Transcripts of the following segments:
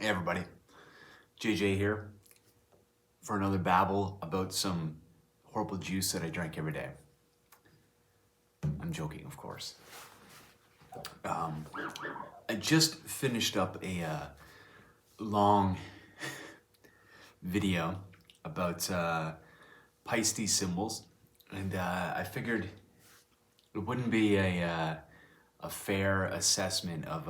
Hey everybody, JJ here for another babble about some horrible juice that I drink every day. I'm joking, of course. I just finished up a long video about Peisty cymbals, and I figured it wouldn't be a fair assessment of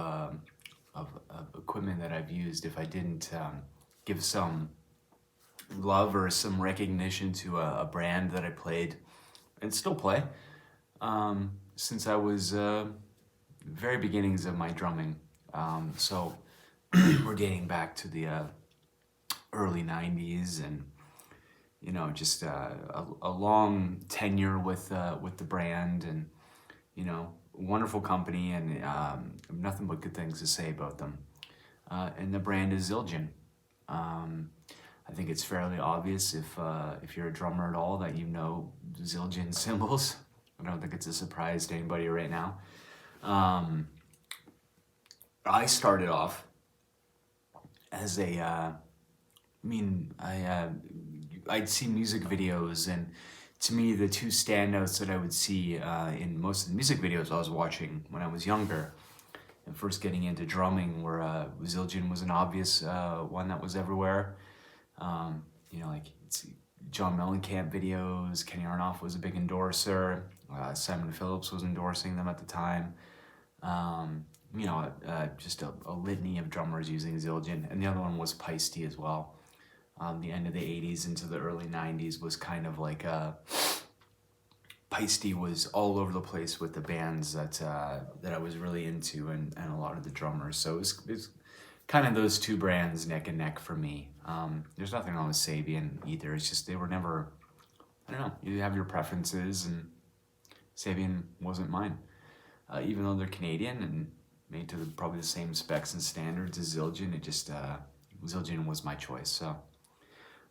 equipment that I've used if I didn't give some love or some recognition to a brand that I played and still play since I was very beginnings of my drumming. So we're dating back to the early 90s, and you know, just a long tenure with the brand, and you know, wonderful company, and nothing but good things to say about them. And the brand is Zildjian. I think it's fairly obvious if you're a drummer at all that you know Zildjian cymbals. I don't think it's a surprise to anybody right now. I started off as I'd see music videos, and to me the two standouts that I would see in most of the music videos I was watching when I was younger and first getting into drumming were Zildjian was an obvious one that was everywhere. You know, like John Mellencamp videos, Kenny Aronoff was a big endorser, Simon Phillips was endorsing them at the time. You know, just a litany of drummers using Zildjian, and the other one was Peisty as well. The end of the 80s into the early 90s was kind of like Peisty was all over the place with the bands that I was really into, and a lot of the drummers. So it was kind of those two brands neck and neck for me. There's nothing wrong with Sabian either. It's just they were never, I don't know, you have your preferences, and Sabian wasn't mine. Even though they're Canadian and made to probably the same specs and standards as Zildjian, it just, Zildjian was my choice. So,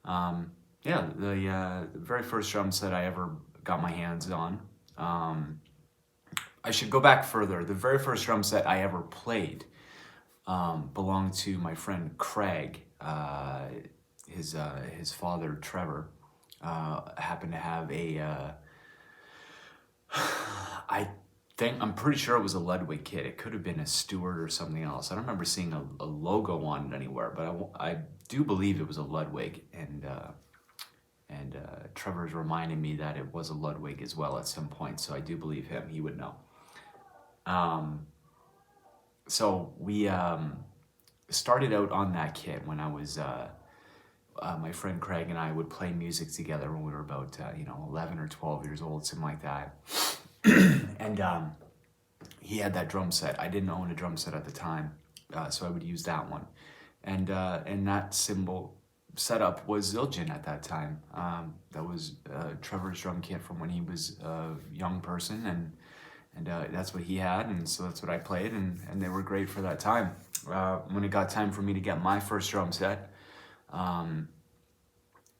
yeah, the very first drum set I ever got my hands on, I should go back further. The very first drum set I ever played belonged to my friend Craig. His father, Trevor, happened to have I'm pretty sure it was a Ludwig kit. It could have been a Stewart or something else. I don't remember seeing a logo on it anywhere, but I do believe it was a Ludwig, and Trevor's reminded me that it was a Ludwig as well at some point, so I do believe him. He would know. So we started out on that kit when I was, my friend Craig and I would play music together when we were about, 11 or 12 years old, something like that. And he had that drum set. I didn't own a drum set at the time, so I would use that one. And that cymbal setup was Zildjian at that time. That was Trevor's drum kit from when he was a young person, and that's what he had, and so that's what I played, and they were great for that time. When it got time for me to get my first drum set, I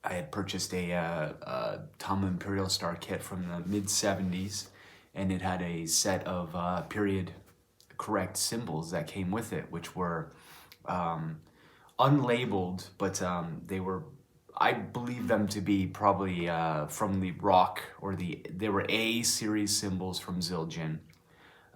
had purchased a Tom Imperial Star kit from the mid-70s, and it had a set of period correct cymbals that came with it, which were unlabeled, but they were, I believe them to be probably from the rock, or they were A series cymbals from Zildjian.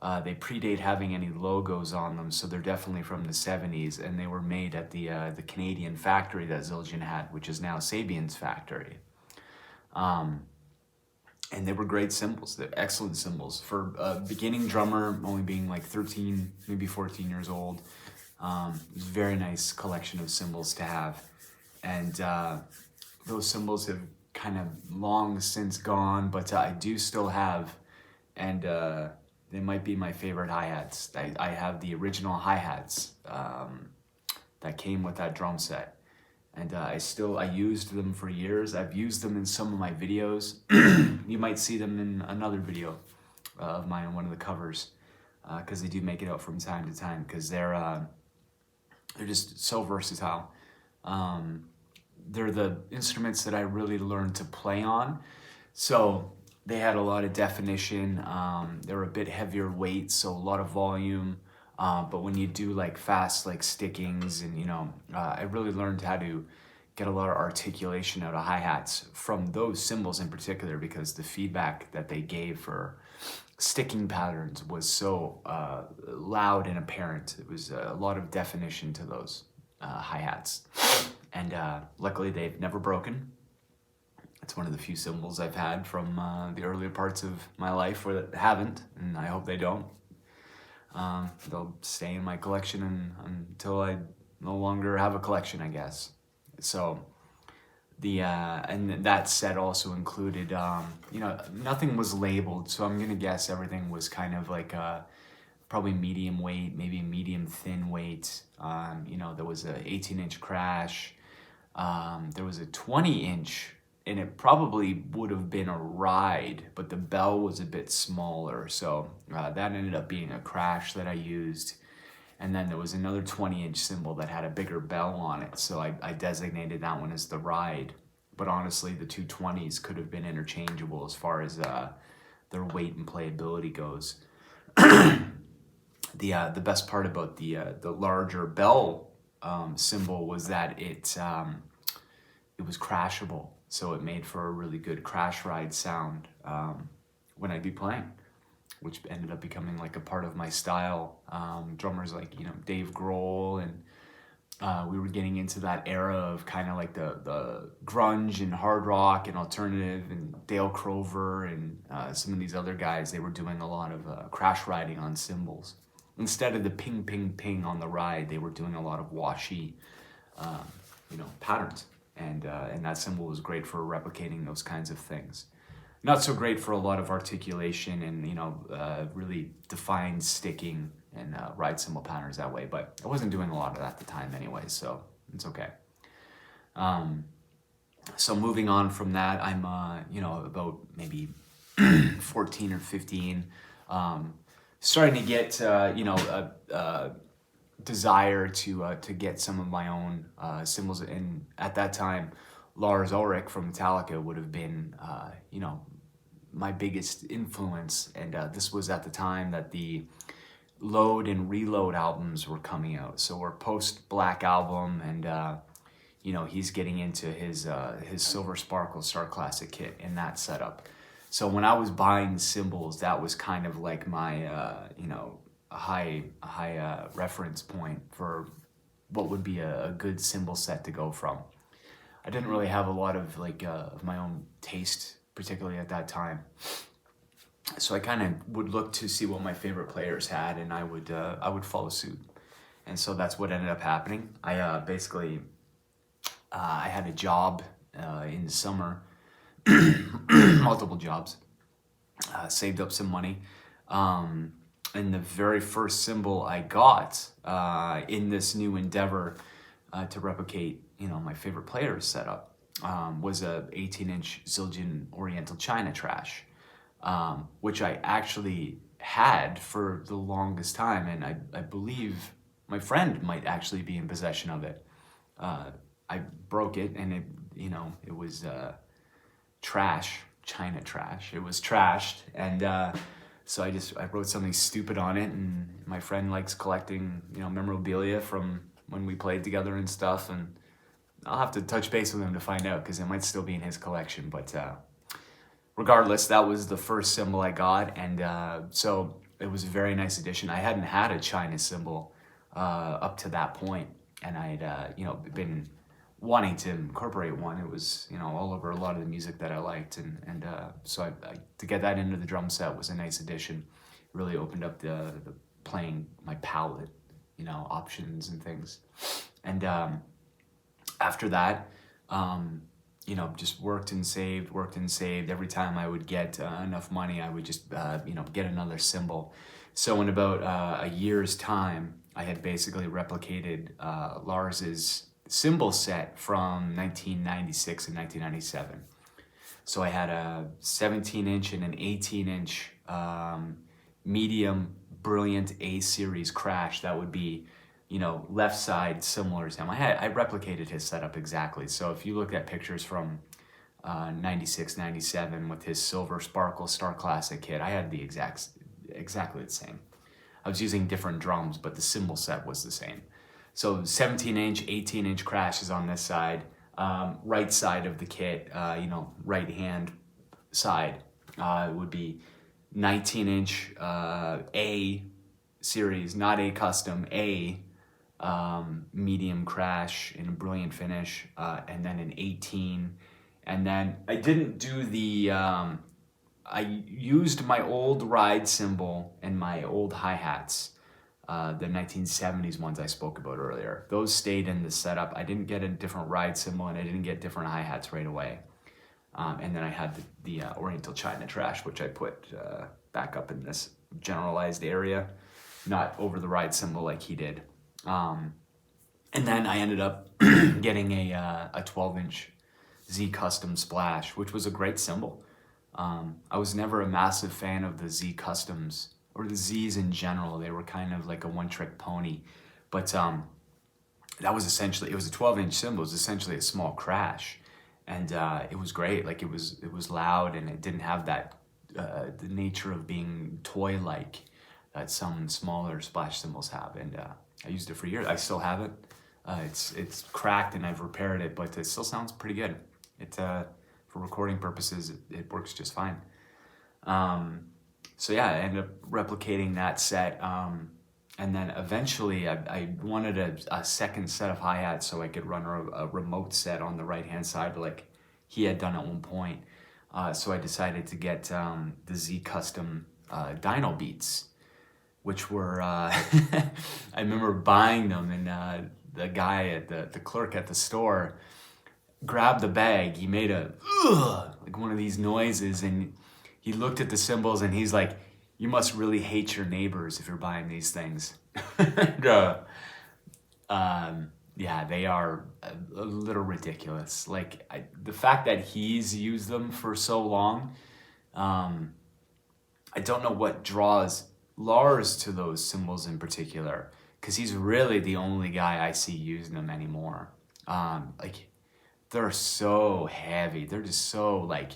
They predate having any logos on them, so they're definitely from the 70s, and they were made at the Canadian factory that Zildjian had, which is now Sabian's factory. And they were great cymbals. They're excellent cymbals. For a beginning drummer, only being like 13, maybe 14 years old, it was a very nice collection of cymbals to have. And those cymbals have kind of long since gone, but I do still have, and they might be my favorite hi-hats. I have the original hi-hats that came with that drum set. And I used them for years. I've used them in some of my videos. You might see them in another video of mine on one of the covers, because they do make it out from time to time, because they're just so versatile. They're the instruments that I really learned to play on. So they had a lot of definition. They were a bit heavier weight, so a lot of volume. But when you do like fast like stickings and I really learned how to get a lot of articulation out of hi-hats from those cymbals in particular, because the feedback that they gave for sticking patterns was so loud and apparent. It was a lot of definition to those hi-hats. And luckily they've never broken. It's one of the few cymbals I've had from the earlier parts of my life where that haven't, and I hope they don't. They'll stay in my collection until I no longer have a collection, I guess. So and that set also included, nothing was labeled, so I'm gonna guess everything was kind of like probably medium weight, maybe medium thin weight. There was a 18-inch crash. There was a 20-inch, and it probably would have been a ride, but the bell was a bit smaller, so that ended up being a crash that I used. And then there was another 20-inch cymbal that had a bigger bell on it, so I designated that one as the ride. But honestly, the two 20s could have been interchangeable as far as their weight and playability goes. The best part about the larger bell cymbal was that it was crashable, so it made for a really good crash ride sound when I'd be playing, which ended up becoming like a part of my style. Drummers like Dave Grohl, and we were getting into that era of kind of like the grunge and hard rock and alternative, and Dale Crover and some of these other guys. They were doing a lot of crash riding on cymbals. Instead of the ping, ping, ping on the ride, they were doing a lot of washy, patterns. And that cymbal was great for replicating those kinds of things. Not so great for a lot of articulation and, really defined sticking and ride cymbal patterns that way. But I wasn't doing a lot of that at the time anyway, so it's okay. So moving on from that, I'm, about maybe 14 or 15, starting to get, a desire to get some of my own cymbals. And at that time, Lars Ulrich from Metallica would have been, my biggest influence. And this was at the time that the Load and Reload albums were coming out. So we're post-Black Album, and he's getting into his Silver Sparkle Star Classic kit in that setup. So when I was buying cymbals, that was kind of like my a high reference point for what would be a good cymbal set to go from. I didn't really have a lot of of my own taste, particularly at that time. So I kind of would look to see what my favorite players had, and I would follow suit. And so that's what ended up happening. I basically I had a job in the summer, multiple jobs, saved up some money. And the very first cymbal I got in this new endeavor to replicate, my favorite player's setup was a 18-inch Zildjian Oriental China Trash, which I actually had for the longest time, and I believe my friend might actually be in possession of it. I broke it, and it was trash, China trash. It was trashed, and so I wrote something stupid on it, and my friend likes collecting, memorabilia from when we played together and stuff, and I'll have to touch base with him to find out, because it might still be in his collection. But regardless, that was the first cymbal I got, and so it was a very nice addition. I hadn't had a China cymbal up to that point, and I'd been wanting to incorporate one. It was all over a lot of the music that I liked, and so I to get that into the drum set was a nice addition. It really opened up the playing my palette, options and things. And after that, just worked and saved. Every time I would get enough money, I would just get another cymbal. So in about a year's time, I had basically replicated Lars's cymbal set from 1996 and 1997. So I had a 17-inch and an 18-inch medium brilliant A-series crash that would be, left side similar to him. I replicated his setup exactly. So if you look at pictures from 96, 97 with his Silver Sparkle Star Classic kit, I had the exactly the same. I was using different drums, but the cymbal set was the same. So 17-inch, 18-inch crashes on this side, right side of the kit, right hand side would be 19-inch A series, not A custom, A medium crash in a brilliant finish, and then an 18. And then I didn't do the, I used my old ride cymbal and my old hi-hats, the 1970s ones I spoke about earlier. Those stayed in the setup. I didn't get a different ride cymbal and I didn't get different hi-hats right away. And then I had the Oriental China trash, which I put back up in this generalized area, not over the ride cymbal like he did. And then I ended up getting a 12-inch Z Custom Splash, which was a great cymbal. I was never a massive fan of the Z Customs, or the Zs in general. They were kind of like a one-trick pony. But that was essentially, it was a 12-inch cymbal. It was essentially a small crash. And it was great. Like it was loud, and it didn't have that, the nature of being toy-like that some smaller splash cymbals have. And I used it for years. I still have it. It's cracked and I've repaired it, but it still sounds pretty good. It for recording purposes, it works just fine. So yeah, I ended up replicating that set. And then eventually I wanted a second set of hi-hats so I could run a remote set on the right-hand side like he had done at one point. So I decided to get the Z Custom Dyno Beats, which were, I remember buying them, and the guy at the clerk at the store grabbed the bag. He made a, like one of these noises, and he looked at the cymbals and he's like, "You must really hate your neighbors if you're buying these things." Yeah, they are a little ridiculous. Like the fact that he's used them for so long, I don't know what draws Lars to those cymbals in particular, because he's really the only guy I see using them anymore. Like they're so heavy. They're just so like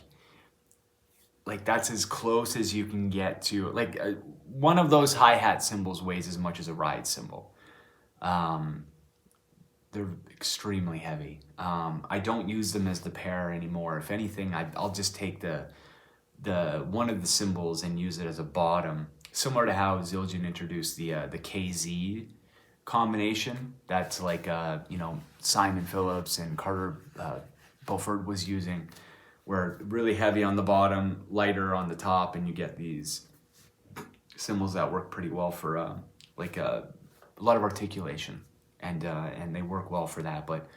that's as close as you can get to, like one of those hi-hat cymbals weighs as much as a ride cymbal. They're extremely heavy. I don't use them as the pair anymore. If anything, I'll just take the one of the cymbals and use it as a bottom, similar to how Zildjian introduced the KZ combination. That's like Simon Phillips and Carter Beaufort was using, where really heavy on the bottom, lighter on the top, and you get these cymbals that work pretty well for a lot of articulation, and they work well for that. But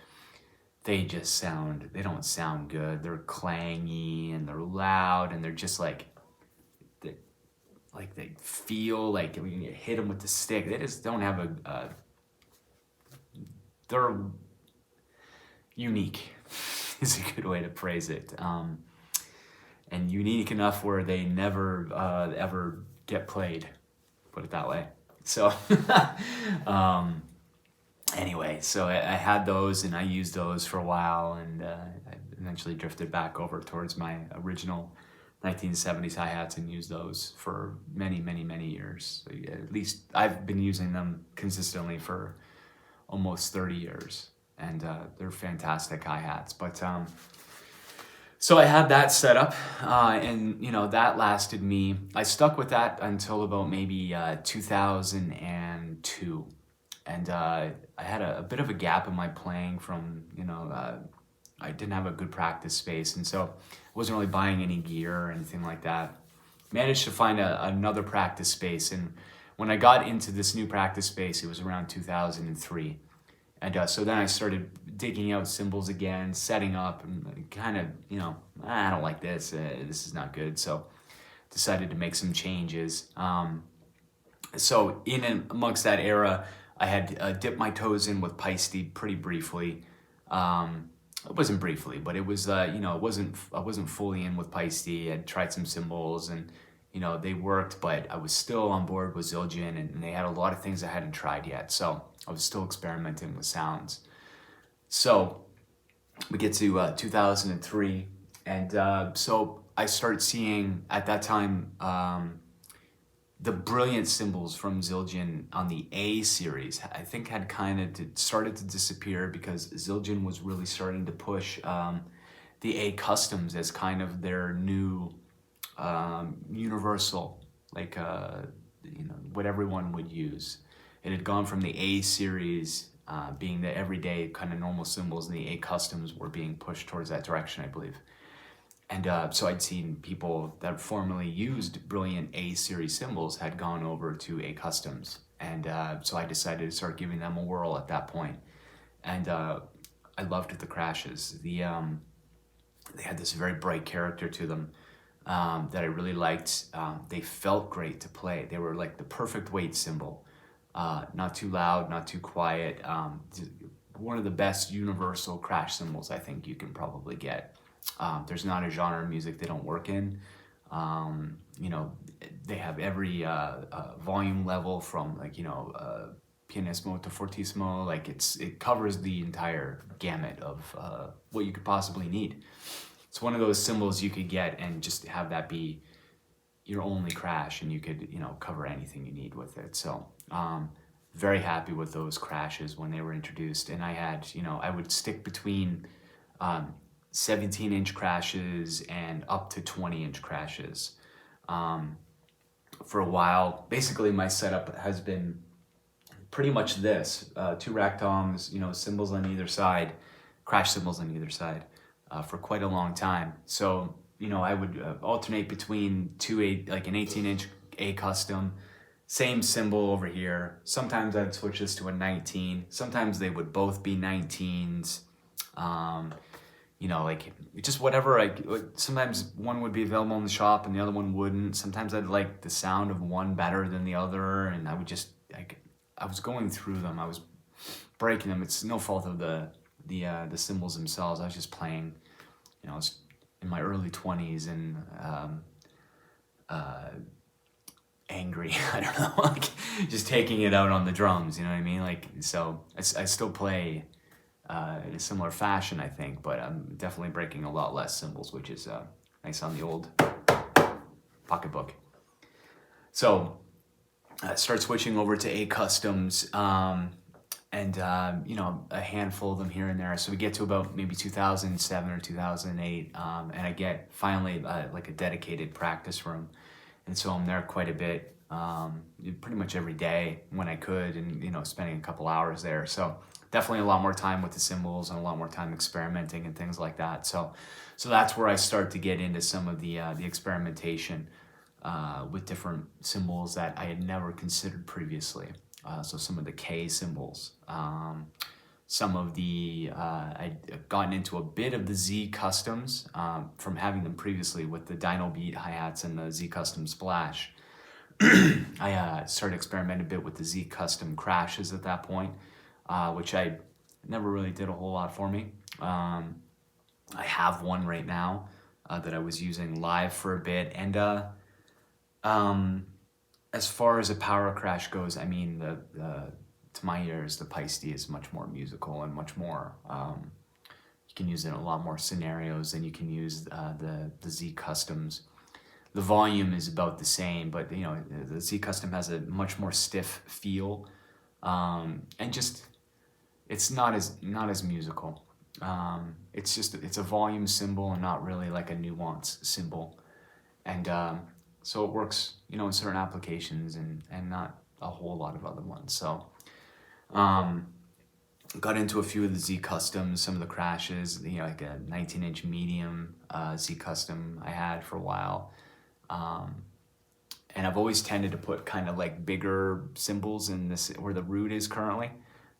they don't sound good. They're clangy and they're loud, and they're just like they feel like when you hit them with the stick, they just don't have they're unique is a good way to phrase it. And unique enough where they never ever get played, put it that way. So anyway, so I had those and I used those for a while, and I eventually drifted back over towards my original 1970s hi-hats and used those for many, many, many years. So yeah, at least I've been using them consistently for almost 30 years, and they're fantastic hi-hats. But so I had that set up, and that lasted me. I stuck with that until about maybe 2002, and I had a bit of a gap in my playing from I didn't have a good practice space, and so I wasn't really buying any gear or anything like that. Managed to find another practice space, and when I got into this new practice space, it was around 2003. And so then I started digging out cymbals again, setting up, and kind of, I don't like this. This is not good. So decided to make some changes. So in and amongst that era, I had dipped my toes in with Paiste pretty briefly. It wasn't briefly, but it was, I wasn't fully in with Paiste. I'd tried some cymbals, and they worked, but I was still on board with Zildjian, and they had a lot of things I hadn't tried yet. So I was still experimenting with sounds. So we get to 2003, and so I start seeing, at that time, the brilliant cymbals from Zildjian on the A series, I think, had kind of started to disappear because Zildjian was really starting to push the A customs as kind of their new universal, like what everyone would use. It had gone from the A series being the everyday kind of normal cymbals, and the A customs were being pushed towards that direction, I believe. And so I'd seen people that formerly used brilliant A series cymbals had gone over to A customs, and so I decided to start giving them a whirl at that point. And I loved the crashes. They had this very bright character to them that I really liked. They felt great to play. They were like the perfect weight cymbal. Not too loud, not too quiet. One of the best universal crash cymbals I think you can probably get. There's not a genre of music they don't work in. They have every volume level from pianissimo to fortissimo. Like it covers the entire gamut of what you could possibly need. It's one of those cymbals you could get and just have that be your only crash, and you could cover anything you need with it. So very happy with those crashes when they were introduced, and I had I would stick between 17-inch crashes and up to 20-inch crashes for a while. Basically, my setup has been pretty much this: 2 rack toms, cymbals on either side, crash cymbals on either side, for quite a long time. So I would alternate between an 18-inch A custom, same cymbal over here. Sometimes I'd switch this to a 19. Sometimes they would both be 19s. Just whatever. Sometimes one would be available in the shop and the other one wouldn't. Sometimes I'd like the sound of one better than the other, and I would just I was going through them. I was breaking them. It's no fault of the cymbals themselves. I was just playing. I was in my early 20s and angry. I don't know, just taking it out on the drums. You know what I mean? So I still play in a similar fashion, I think, but I'm definitely breaking a lot less cymbals, which is nice on the old pocketbook. So I start switching over to A customs, and a handful of them here and there. So we get to about maybe 2007 or 2008, and I get finally like a dedicated practice room, and so I'm there quite a bit, pretty much every day when I could, and spending a couple hours there. So definitely a lot more time with the cymbals and a lot more time experimenting and things like that. So that's where I start to get into some of the experimentation with different cymbals that I had never considered previously. So some of the K cymbals, some of the I'd gotten into a bit of the Z customs from having them previously with the Dyno Beat hi-hats and the Z custom splash. I started experimenting a bit with the Z custom crashes at that point, which I never really did a whole lot for me. I have one right now that I was using live for a bit, and as far as a power crash goes, I mean, to my ears, the Paiste is much more musical and much more. You can use it in a lot more scenarios than you can use the Z customs. The volume is about the same, but the Z custom has a much more stiff feel, and just it's not as musical. It's a volume cymbal and not really like a nuance cymbal, and so it works, in certain applications and not a whole lot of other ones. So got into a few of the Z customs, some of the crashes, like a 19-inch medium Z custom I had for a while. And I've always tended to put kind of like bigger cymbals in this, where the root is currently.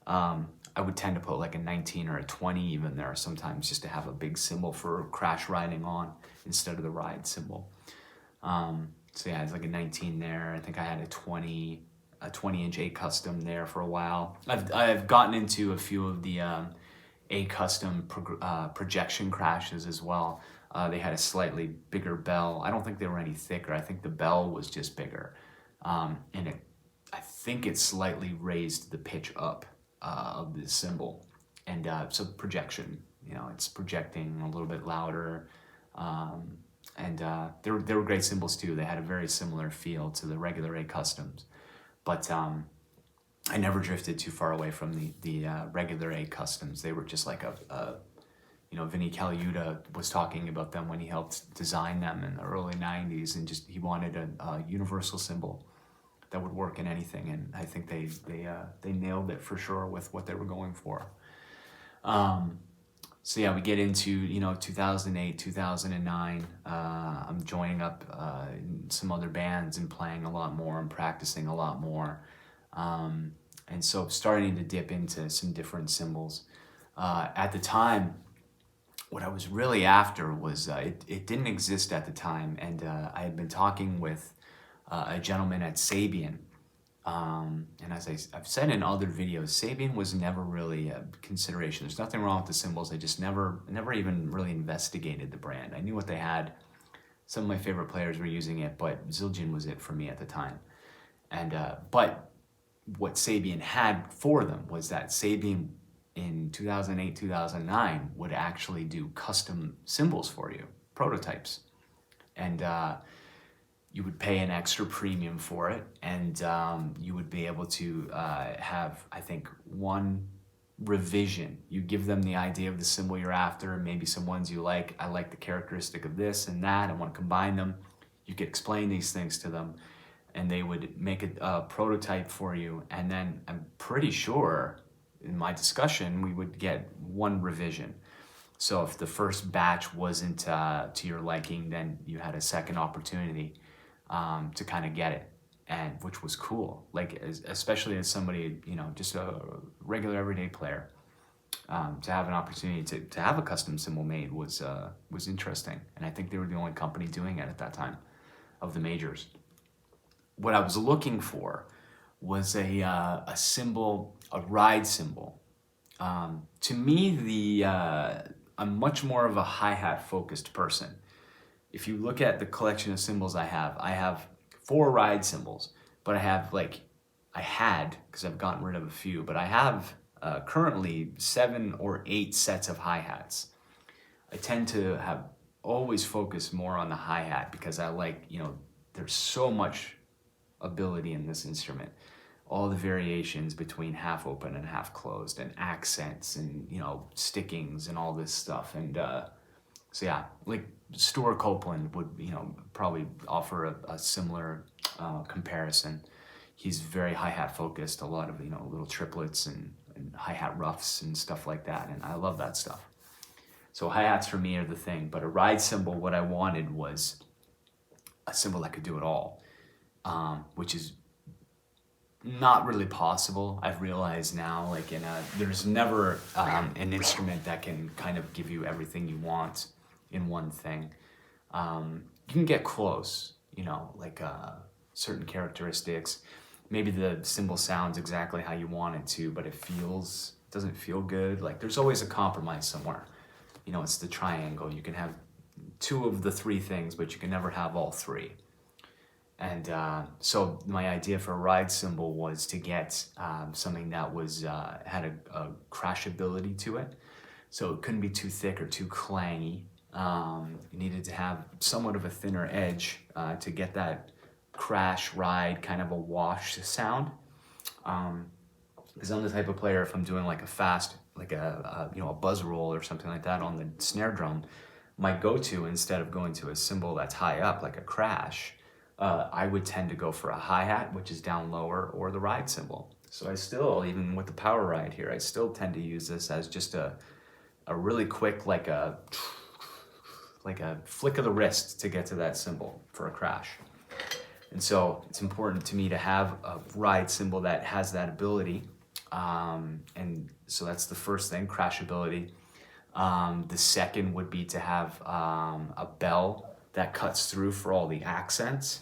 I would tend to put like a 19 or a 20 even there sometimes, just to have a big cymbal for crash riding on instead of the ride cymbal. So yeah, it's like a 19 there. I think I had a 20-inch A custom there for a while. I've gotten into a few of the A custom projection crashes as well. They had a slightly bigger bell. I don't think they were any thicker. I think the bell was just bigger, and I think it slightly raised the pitch up of the cymbal, and so projection. It's projecting a little bit louder. and they were great cymbals too. They had a very similar feel to the regular A customs, but I never drifted too far away from the regular A customs. They were just like Vinny Caliuta was talking about them when he helped design them in the early '90s, and just he wanted a universal cymbal that would work in anything, and I think they nailed it for sure with what they were going for. So yeah, we get into 2008, 2009. I'm joining up in some other bands and playing a lot more and practicing a lot more, and so starting to dip into some different cymbals. At the time, what I was really after was it didn't exist at the time, and I had been talking with a gentleman at Zildjian. And as I've said in other videos, Zildjian was never really a consideration. There's nothing wrong with the cymbals. I just never even really investigated the brand. I knew what they had. Some of my favorite players were using it, but Zildjian was it for me at the time. And but what Zildjian had for them was that Zildjian in 2008, 2009 would actually do custom cymbals for you, prototypes. And you would pay an extra premium for it, and you would be able to have, I think, one revision. You give them the idea of the cymbal you're after, maybe some ones you like. I like the characteristic of this and that. I want to combine them. You could explain these things to them, and they would make a prototype for you. And then I'm pretty sure, in my discussion, we would get one revision. So if the first batch wasn't to your liking, then you had a second opportunity to kind of get it, and which was cool. Like especially as somebody, just a regular everyday player, to have an opportunity to have a custom cymbal made was interesting. And I think they were the only company doing it at that time, of the majors. What I was looking for was a cymbal, a ride cymbal. To me, I'm much more of a hi-hat focused person. If you look at the collection of cymbals I have 4 ride cymbals, but I had, because I've gotten rid of a few, but I have currently 7 or 8 sets of hi-hats. I tend to have always focus more on the hi-hat because I like, there's so much ability in this instrument. All the variations between half open and half closed, and accents and, stickings and all this stuff. And so yeah, like Stuart Copeland would, probably offer a similar comparison. He's very hi-hat focused, a lot of, little triplets and hi-hat ruffs and stuff like that. And I love that stuff. So hi-hats for me are the thing, but a ride cymbal, what I wanted was a cymbal that could do it all, which is not really possible. I've realized now, like there's never an instrument that can kind of give you everything you want in one thing. You can get close, like certain characteristics. Maybe the cymbal sounds exactly how you want it to, but it doesn't feel good. Like there's always a compromise somewhere. It's the triangle. You can have 2 of the 3 things, but you can never have all 3. And so my idea for a ride cymbal was to get something that had a crashability to it. So it couldn't be too thick or too clangy. You needed to have somewhat of a thinner edge to get that crash ride, kind of a wash sound. Because I'm the type of player, if I'm doing like a fast, like a buzz roll or something like that on the snare drum, my go-to, instead of going to a cymbal that's high up like a crash, I would tend to go for a hi-hat, which is down lower, or the ride cymbal. So I still, even with the power ride here, I still tend to use this as just a really quick, like a flick of the wrist to get to that cymbal for a crash. And so it's important to me to have a ride cymbal that has that ability. And so that's the first thing, crashability. The second would be to have a bell that cuts through for all the accents.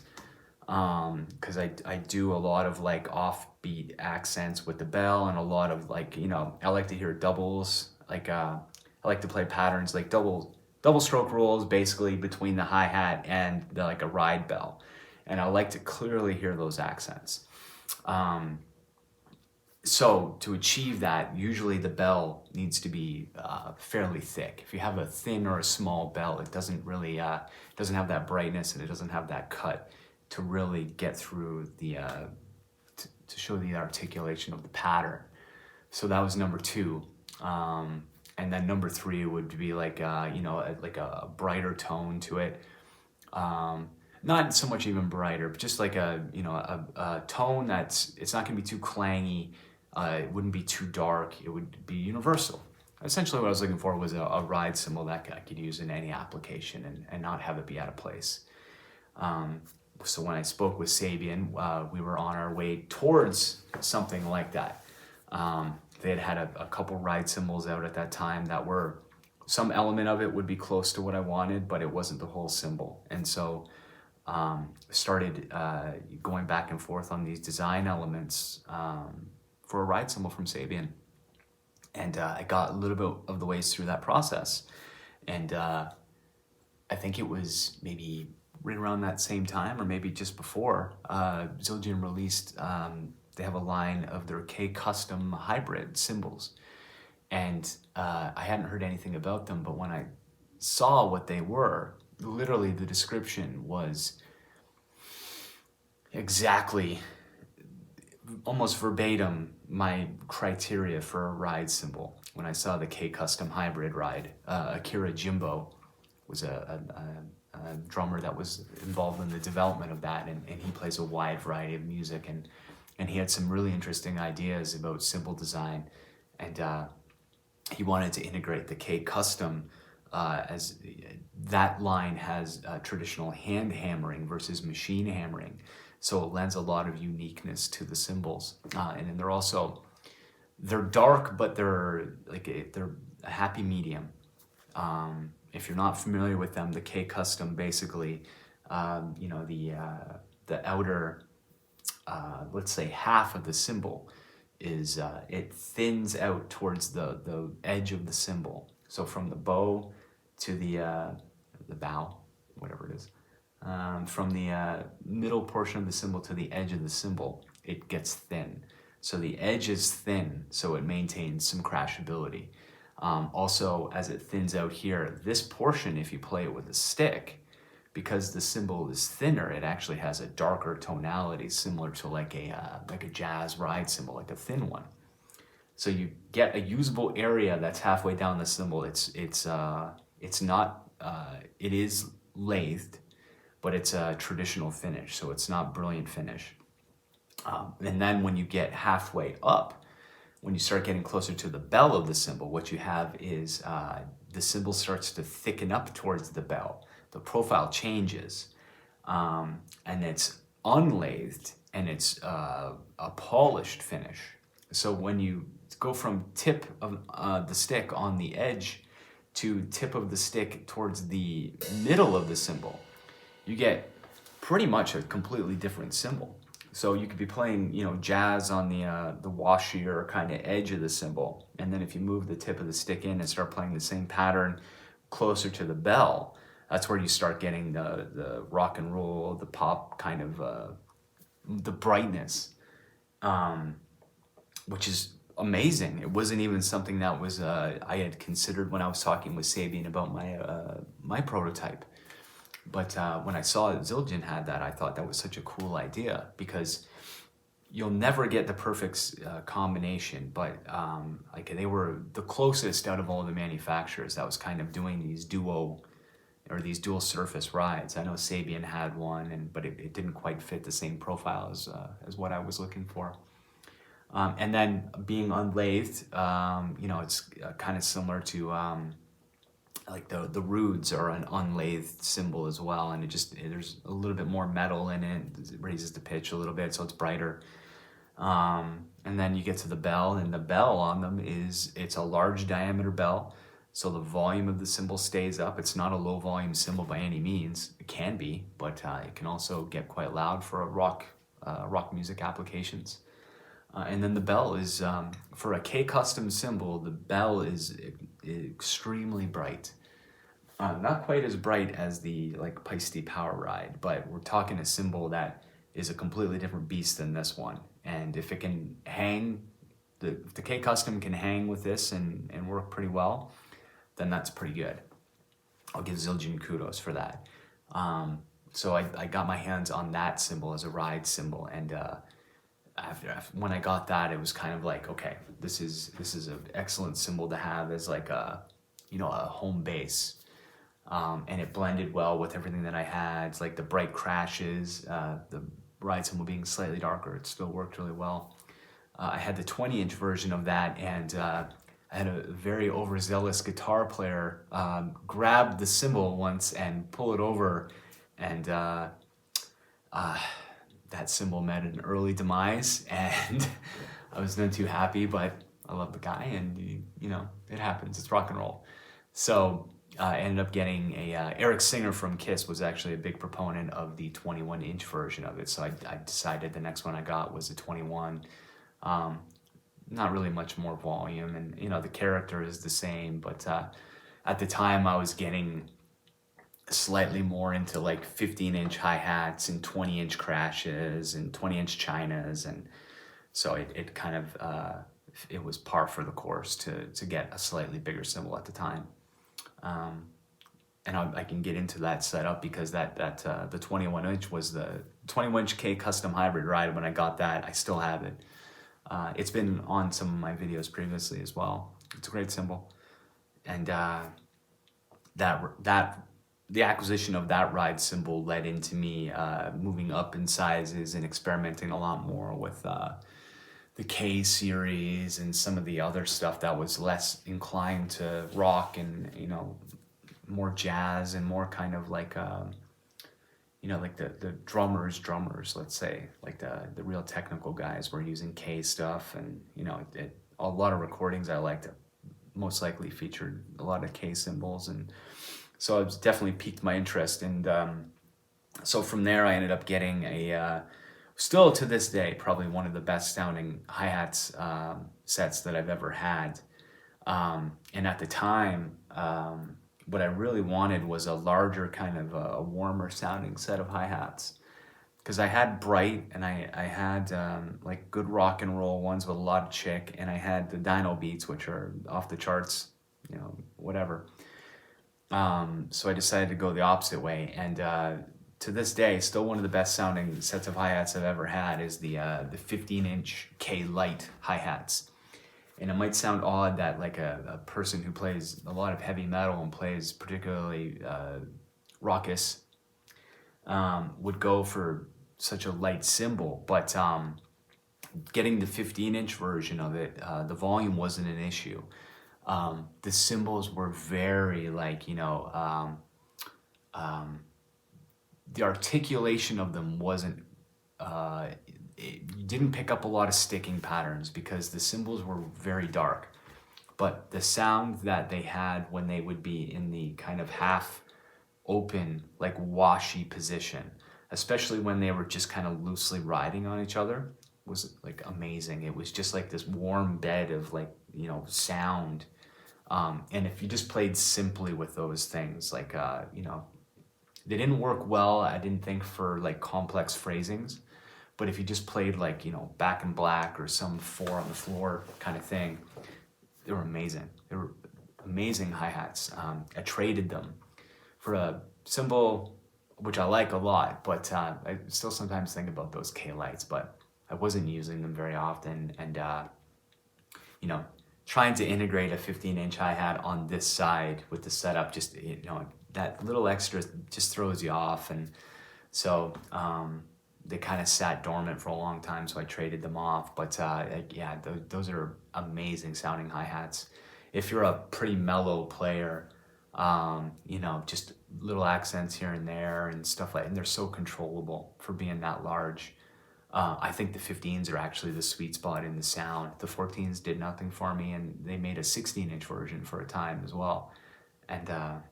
Because I do a lot of like offbeat accents with the bell, and a lot of like, I like to hear doubles. Like I like to play patterns like double stroke rolls, basically between the hi-hat and like a ride bell. And I like to clearly hear those accents. So to achieve that, usually the bell needs to be fairly thick. If you have a thin or a small bell, it doesn't really doesn't have that brightness and it doesn't have that cut to really get through the to show the articulation of the pattern. So that was number two. And then number three would be like like a brighter tone to it. Not so much even brighter, but just like a tone it's not going to be too clangy. It wouldn't be too dark. It would be universal. Essentially what I was looking for was a ride cymbal that I could use in any application and not have it be out of place. So when I spoke with Zildjian, we were on our way towards something like that. They had a couple ride cymbals out at that time that were, some element of it would be close to what I wanted, but it wasn't the whole cymbal. And so started going back and forth on these design elements for a ride cymbal from Zildjian. And I got a little bit of the ways through that process. And I think it was maybe right around that same time, or maybe just before, Zildjian released, they have a line of their K-Custom hybrid cymbals. And I hadn't heard anything about them, but when I saw what they were, literally the description was exactly, almost verbatim, my criteria for a ride cymbal. When I saw the K-Custom hybrid ride, Akira Jimbo was a drummer that was involved in the development of that, and he plays a wide variety of music, and he had some really interesting ideas about cymbal design, and he wanted to integrate the K-Custom as that line has traditional hand hammering versus machine hammering, so it lends a lot of uniqueness to the cymbals, and then they're dark, but they're a happy medium. If you're not familiar with them, the K-Custom basically, the outer, let's say half of the cymbal is, it thins out towards the edge of the cymbal. So from the bow to the bow, whatever it is, from the middle portion of the cymbal to the edge of the cymbal, it gets thin. So the edge is thin, so it maintains some crashability. Also, as it thins out here, this portion, if you play it with a stick, because the cymbal is thinner, it actually has a darker tonality, similar to like a jazz ride cymbal, like a thin one. So you get a usable area that's halfway down the cymbal. It is lathed, but it's a traditional finish, so it's not brilliant finish. And then when you get halfway up, when you start getting closer to the bell of the cymbal, what you have is the cymbal starts to thicken up towards the bell. The profile changes, and it's unlathed, and it's a polished finish. So when you go from tip of the stick on the edge to tip of the stick towards the middle of the cymbal, you get pretty much a completely different cymbal. So you could be playing, jazz on the washier kind of edge of the cymbal, and then if you move the tip of the stick in and start playing the same pattern closer to the bell, that's where you start getting the rock and roll, the pop kind of the brightness, which is amazing. It wasn't even something that was I had considered when I was talking with Zildjian about my prototype. But when I saw that Zildjian had that, I thought that was such a cool idea, because you'll never get the perfect combination, but they were the closest out of all the manufacturers that was kind of doing these dual surface rides. I know Zildjian had one, but it didn't quite fit the same profile as what I was looking for. And then being unlathed, it's kind of similar to like the Rudes are an unlathed cymbal as well, and there's a little bit more metal in it. It raises the pitch a little bit, so it's brighter. And then you get to the bell, and the bell on them it's a large diameter bell, so the volume of the cymbal stays up. It's not a low volume cymbal by any means. It can be, but it can also get quite loud for rock music applications. And then the bell is, for a K-Custom cymbal, the bell is extremely bright. Not quite as bright as the Paiste Power Ride, but we're talking a cymbal that is a completely different beast than this one. And if it can hang if the K Custom can hang with this and work pretty well, then that's pretty good. I'll give Zildjian kudos for that. So I got my hands on that cymbal as a ride cymbal, and when I got that, it was kind of like, okay, this is an excellent cymbal to have as like a home base, and it blended well with everything that I had. It's like the bright crashes, the ride cymbal being slightly darker, it still worked really well. I had the 20-inch version of that, and I had a very overzealous guitar player grab the cymbal once and pull it over, and that cymbal met an early demise, and I was not too happy, but I love the guy, and it happens, it's rock and roll. So I ended up getting Eric Singer from Kiss was actually a big proponent of the 21-inch version of it, so I decided the next one I got was a 21. Not really much more volume, and the character is the same, but at the time I was getting slightly more into like 15-inch hi-hats and 20-inch crashes and 20-inch chinas, and so it kind of it was par for the course to get a slightly bigger cymbal at the time. And I can get into that setup because the 21-inch was the 21-inch K Custom Hybrid ride. When I got that, I still have it. It's been on some of my videos previously as well. It's a great cymbal, and the acquisition of that ride cymbal led into me moving up in sizes and experimenting a lot more with the K series and some of the other stuff that was less inclined to rock and more jazz and more kind of like like the drummers, let's say, like the real technical guys were using K stuff, and a lot of recordings I liked most likely featured a lot of K cymbals, and so it's definitely piqued my interest. And so from there I ended up getting still to this day, probably one of the best sounding hi-hats sets that I've ever had. And at the time, what I really wanted was a larger kind of a warmer sounding set of hi-hats, because I had bright and I had like good rock and roll ones with a lot of chick, and I had the Dino Beats, which are off the charts, whatever. So I decided to go the opposite way, and to this day, still one of the best sounding sets of hi-hats I've ever had is the 15-inch K Lite hi-hats. And it might sound odd that like a person who plays a lot of heavy metal and plays particularly raucous would go for such a light cymbal, but getting the 15-inch version of it, the volume wasn't an issue. The cymbals were very like, the articulation of them wasn't, you didn't pick up a lot of sticking patterns because the cymbals were very dark, but the sound that they had when they would be in the kind of half open, like washy position, especially when they were just kind of loosely riding on each other, was like amazing. It was just like this warm bed of like, sound. And if you just played simply with those things, like, they didn't work well, I didn't think, for like complex phrasings. But if you just played like, Back in Black or some 4 on the Floor kind of thing, they were amazing. They were amazing hi-hats. I traded them for a cymbal, which I like a lot, but I still sometimes think about those K-Lights, but I wasn't using them very often. And, trying to integrate a 15-inch hi-hat on this side with the setup, just, that little extra just throws you off. And so, they kind of sat dormant for a long time, so I traded them off. But yeah, those are amazing sounding hi-hats. If you're a pretty mellow player, just little accents here and there and stuff and they're so controllable for being that large. I think the 15s are actually the sweet spot in the sound. The 14s did nothing for me, and they made a 16-inch version for a time as well. And the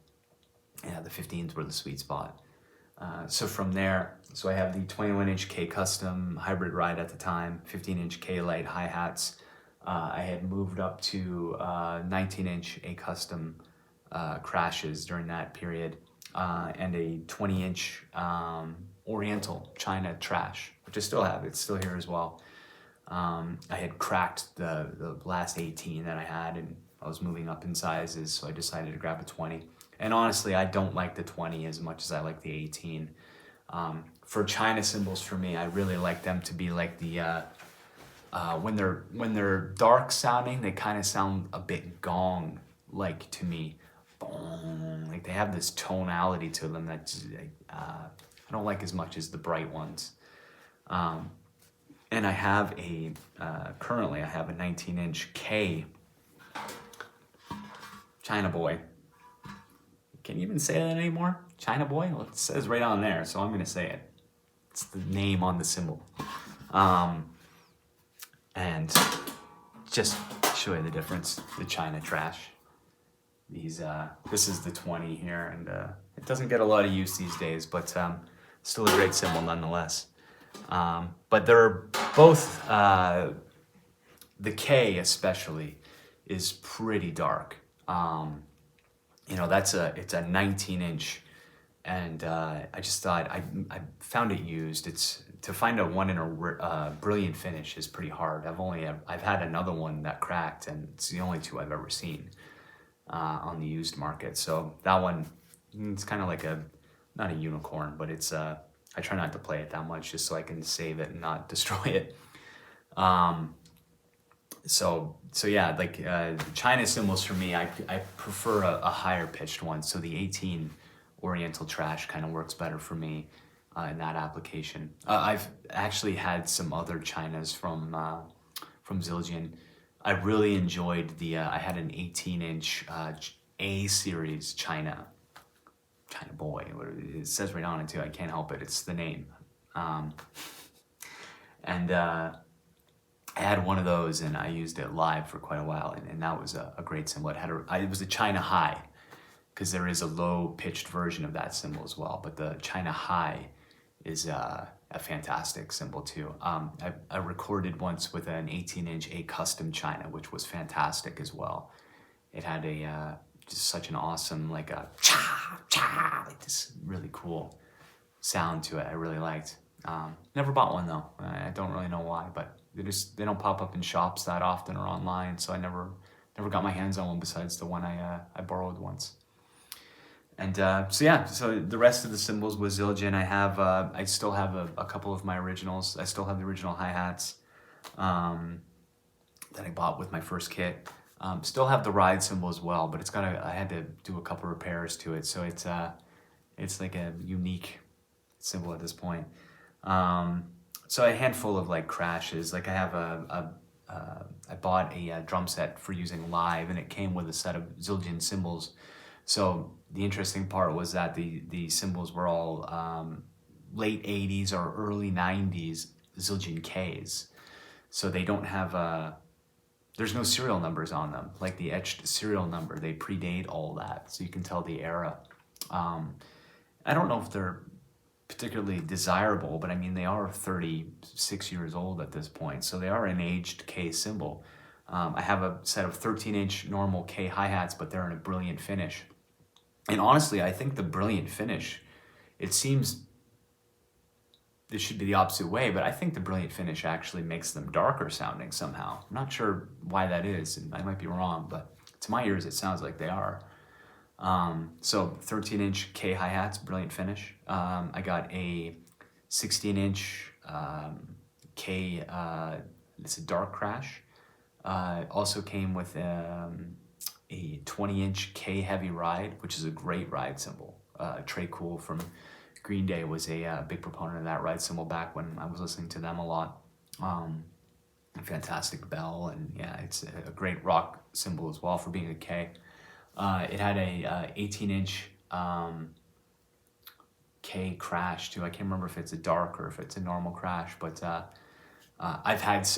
15s were the sweet spot. So from there, I have the 21-inch K Custom Hybrid ride at the time, 15-inch K Lite hi-hats. I had moved up to 19-inch A Custom crashes during that period, and a 20-inch Oriental China trash, which I still have. It's still here as well. I had cracked the last 18 that I had, and I was moving up in sizes, so I decided to grab a 20. And honestly, I don't like the 20 as much as I like the 18. For China cymbals, for me, I really like them to be like the when they're dark sounding, they kind of sound a bit gong like to me. Boom, like they have this tonality to them that I don't like as much as the bright ones. And I have currently I have a 19-inch K China Boy. Can you even say that anymore? China Boy? Well, it says right on there, so I'm gonna say it. It's the name on the cymbal. And just show you the difference, the China trash. This is the 20 here, and it doesn't get a lot of use these days, but still a great cymbal nonetheless. But they're both, the K especially is pretty dark. You know, it's a 19-inch, and I just thought, I found it used. To find a one in a brilliant finish is pretty hard. I've had another one that cracked, and it's the only two I've ever seen on the used market. So that one, it's kind of like not a unicorn, but it's I try not to play it that much just so I can save it and not destroy it. So yeah, like China cymbals for me, I prefer a higher pitched one. So the 18 Oriental trash kind of works better for me in that application. I've actually had some other Chinas from Zildjian. I really enjoyed I had an 18-inch A series China Boy. It says right on it too. I can't help it. It's the name. And I had one of those, and I used it live for quite a while, and that was a great cymbal. It was a China High, because there is a low-pitched version of that cymbal as well, but the China High is a fantastic cymbal too. I recorded once with an 18-inch A custom China, which was fantastic as well. It had just such an awesome, like a cha, like this really cool sound to it. I really liked. Never bought one though. I don't really know why, but they don't pop up in shops that often or online, so I never got my hands on one besides the one I borrowed once. And so the rest of the cymbals was Zildjian. I still have a couple of my originals. I still have the original hi-hats that I bought with my first kit. Still have the ride cymbal as well, but I had to do a couple repairs to it, so it's like a unique cymbal at this point. So a handful of like crashes. Like I have I bought a drum set for using live, and it came with a set of Zildjian cymbals. So the interesting part was that the cymbals were all late 80s or early 90s Zildjian Ks. So they don't have there's no serial numbers on them, like the etched serial number. They predate all that, so you can tell the era. I don't know if they're particularly desirable, but I mean, they are 36 years old at this point, so they are an aged K cymbal. I have a set of 13-inch normal K hi-hats, but they're in a brilliant finish. And honestly, I think the brilliant finish, it seems this should be the opposite way, but I think the brilliant finish actually makes them darker sounding somehow. I'm not sure why that is, and I might be wrong, but to my ears, it sounds like they are. So 13-inch K hi-hats, brilliant finish. I got a 16-inch K, it's a dark crash. Also came with a 20-inch K heavy ride, which is a great ride cymbal. Trey Cool from Green Day was a big proponent of that ride cymbal back when I was listening to them a lot. A fantastic bell, and yeah, it's a great rock cymbal as well for being a K. It had a 18-inch K crash too. I can't remember if it's a dark or if it's a normal crash, but I've had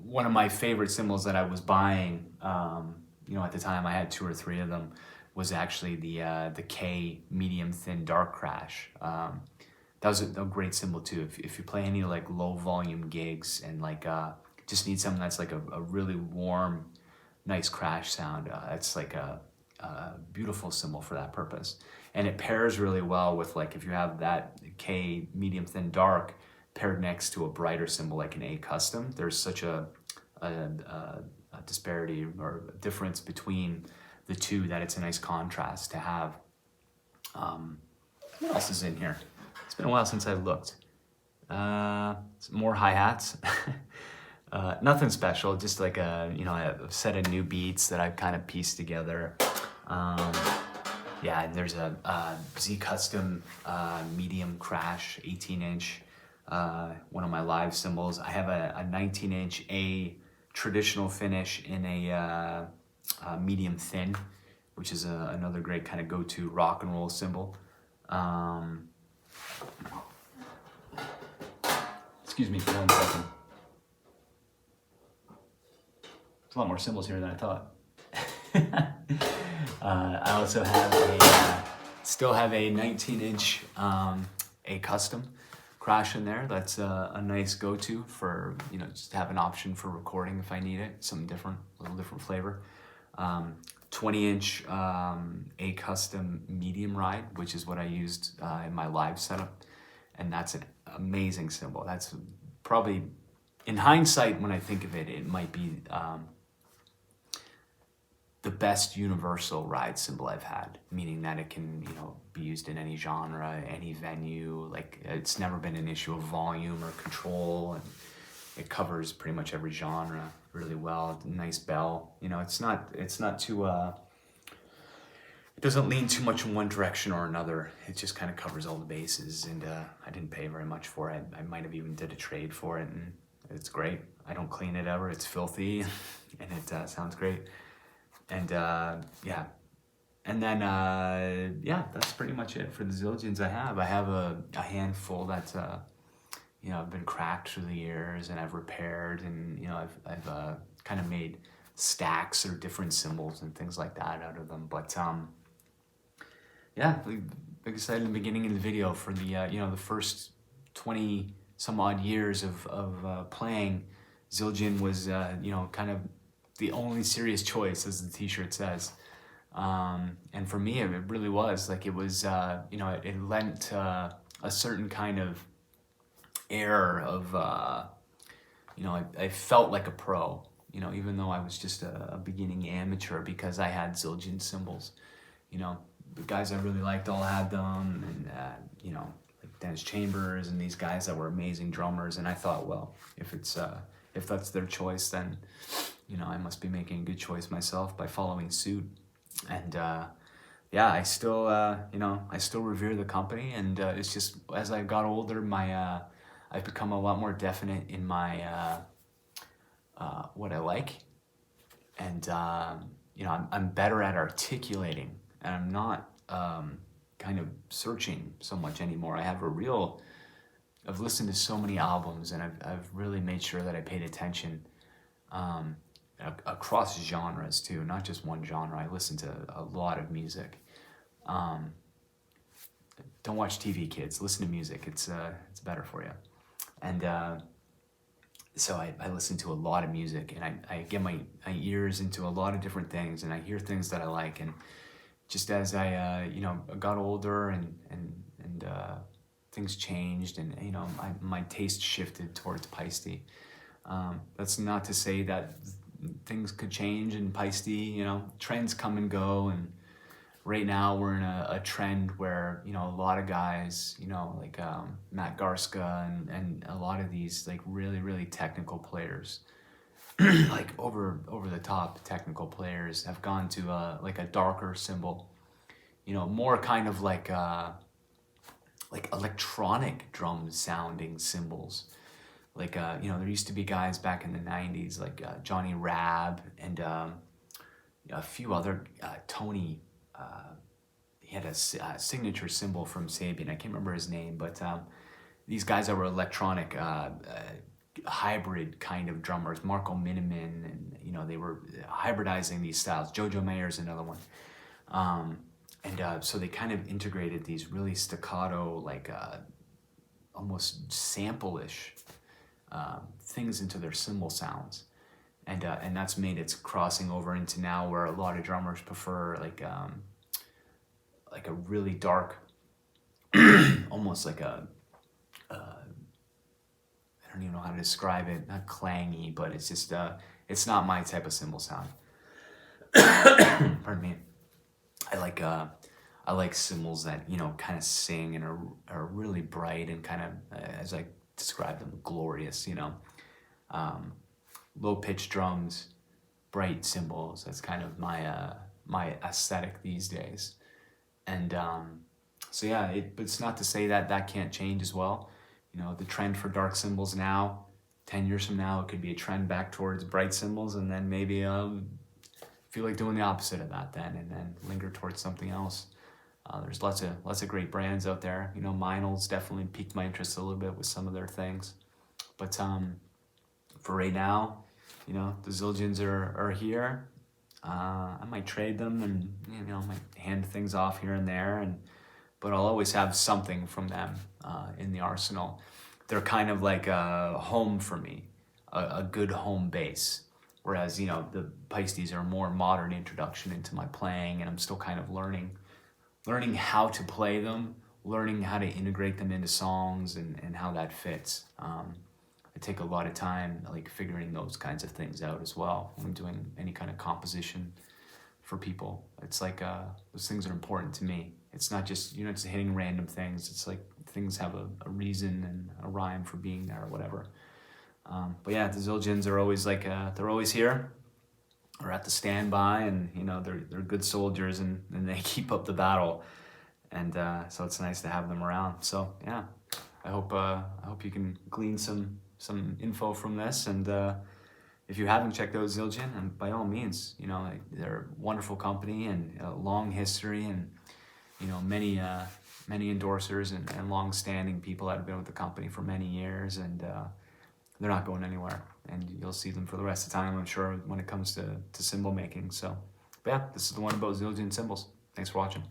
one of my favorite cymbals that I was buying, at the time I had 2 or 3 of them, was actually the K medium thin dark crash. That was a great cymbal too. If you play any like low volume gigs and like just need something that's like a really warm, nice crash sound, it's like a beautiful cymbal for that purpose. And it pairs really well with, like, if you have that K medium thin dark, paired next to a brighter cymbal like an A custom, there's such a disparity or a difference between the two that it's a nice contrast to have. What else is in here? It's been a while since I've looked. More hi-hats. Nothing special, just like a set of new beats that I've kind of pieced together. Yeah, and there's a Z Custom medium crash 18-inch, one of my live cymbals. I have a 19-inch A traditional finish in a medium thin, which is another great kind of go-to rock and roll cymbal. Excuse me for 1 second. There's a lot more cymbals here than I thought. I also have still have a 19-inch A custom crash in there. That's a nice go-to for, just to have an option for recording if I need it, something different, a little different flavor. 20-inch A custom medium ride, which is what I used in my live setup, and that's an amazing cymbal. That's probably, in hindsight, when I think of it, it might be the best universal ride cymbal I've had, meaning that it can, be used in any genre, any venue. Like, it's never been an issue of volume or control, and it covers pretty much every genre really well. Nice bell, it's not too, it doesn't lean too much in one direction or another. It just kind of covers all the bases, and I didn't pay very much for it. I might have even did a trade for it, and it's great. I don't clean it ever. It's filthy, and it sounds great. And yeah, and then that's pretty much it for the Zildjians I have. I have a handful that have been cracked through the years, and I've repaired, and I've kind of made stacks or different cymbals and things like that out of them. But like I said in the beginning of the video, for the the first 20 some odd years of playing, Zildjian was kind of the only serious choice, as the t-shirt says. And for me, it really was. Like, it was, it lent a certain kind of air of, I felt like a pro, even though I was just a beginning amateur, because I had Zildjian cymbals. The guys I really liked all had them, and, like Dennis Chambers and these guys that were amazing drummers. And I thought, well, if that's their choice, then I must be making a good choice myself by following suit. And I still revere the company, and it's just, as I got older, I've become a lot more definite in my what I like, and I'm better at articulating, and I'm not kind of searching so much anymore. I've listened to so many albums, and I've really made sure that I paid attention across genres too, not just one genre. I listen to a lot of music. Don't watch TV, kids. Listen to music. It's better for you. And so I listen to a lot of music, and I get my ears into a lot of different things, and I hear things that I like. And just as I got older and things changed, and my taste shifted towards Paiste. That's not to say that things could change in Paiste. Trends come and go, and right now we're in a trend where a lot of guys, like Matt Garska and a lot of these like really technical players, like over the top technical players, have gone to like a darker cymbal, more kind of like electronic drum sounding cymbals. Like, there used to be guys back in the 90s, like Johnny Rabb and a few other, Tony, he had a signature cymbal from Sabian. I can't remember his name, but these guys that were electronic, hybrid kind of drummers, Marco Miniman, and, they were hybridizing these styles. Jojo Mayer's another one. So they kind of integrated these really staccato, like almost sample-ish things into their cymbal sounds, and that's made its crossing over into now where a lot of drummers prefer like a really dark, almost like a don't even know how to describe it. Not clangy, but it's just it's not my type of cymbal sound. Pardon me. I like cymbals that, you know, kind of sing and are really bright and kind of, as I describe them, glorious, you know. Low pitched drums, bright cymbals. That's kind of my aesthetic these days. And so yeah, but it's not to say that that can't change as well. You know, the trend for dark cymbals now, 10 years from now, it could be a trend back towards bright cymbals, and then maybe feel like doing the opposite of that then, and then linger towards something else. There's lots of great brands out there. You know, Meinl's definitely piqued my interest a little bit with some of their things. But for right now, you know, the Zildjians are here. I might trade them, and you know, I might hand things off here and there, but I'll always have something from them in the arsenal. They're kind of like a home for me, a good home base. Whereas, you know, the Paistis are a more modern introduction into my playing, and I'm still kind of learning how to play them, learning how to integrate them into songs and how that fits. I take a lot of time like figuring those kinds of things out as well when I'm doing any kind of composition for people. It's like those things are important to me. It's not just, you know, just hitting random things. It's like things have a reason and a rhyme for being there or whatever. But yeah, the Zildjians are always like, they're always here or at the standby, and you know, they're good soldiers, and they keep up the battle. And so it's nice to have them around. So yeah, I hope you can glean some info from this. And if you haven't checked out Zildjian, and by all means, you know, they're a wonderful company and a long history, and you know, many endorsers and long-standing people that have been with the company for many years, and they're not going anywhere, and you'll see them for the rest of the time, I'm sure, when it comes to cymbal making. So, but yeah, this is the one about Zildjian cymbals. Thanks for watching.